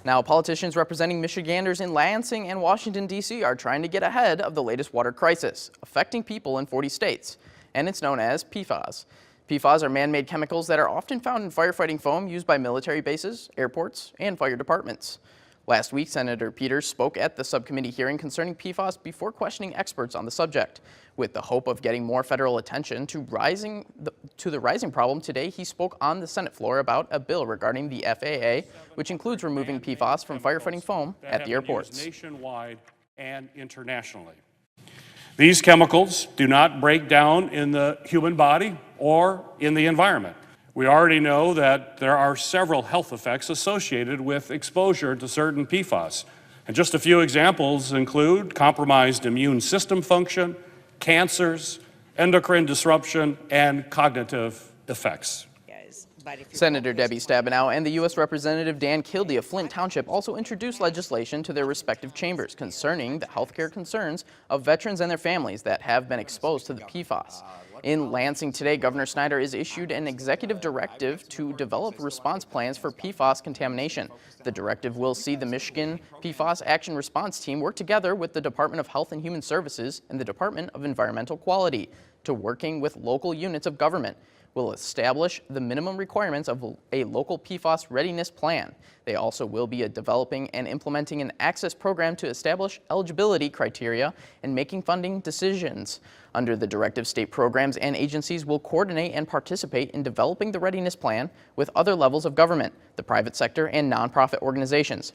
Now, politicians representing Michiganders in Lansing and Washington, D.C. are trying to get ahead of the latest water crisis, affecting people in 40 states, and it's known as PFAS. PFAS are man-made chemicals that are often found in firefighting foam used by military bases, airports, and fire departments. Last week, Senator Peters spoke at the subcommittee hearing concerning PFAS before questioning experts on the subject. With the hope of getting more federal attention to the rising problem, today he spoke on the Senate floor about a bill regarding the FAA, which includes removing PFAS from firefighting foam at the airports. Nationwide and internationally. These chemicals do not break down in the human body or in the environment. We already know that there are several health effects associated with exposure to certain PFAS. And just a few examples include compromised immune system function, cancers, endocrine disruption, and cognitive effects. Senator Debbie Stabenow and the U.S. Representative Dan Kildee of Flint Township also introduced legislation to their respective chambers concerning the health care concerns of veterans and their families that have been exposed to the PFAS. In Lansing today, Governor Snyder has issued an executive directive to develop response plans for PFAS contamination. The directive will see the Michigan PFAS Action Response Team work together with the Department of Health and Human Services and the Department of Environmental Quality to working with local units of government. Will establish the minimum requirements of a local PFAS readiness plan. They also will be developing and implementing an access program to establish eligibility criteria and making funding decisions. Under the directive, state programs and agencies will coordinate and participate in developing the readiness plan with other levels of government, the private sector, and nonprofit organizations.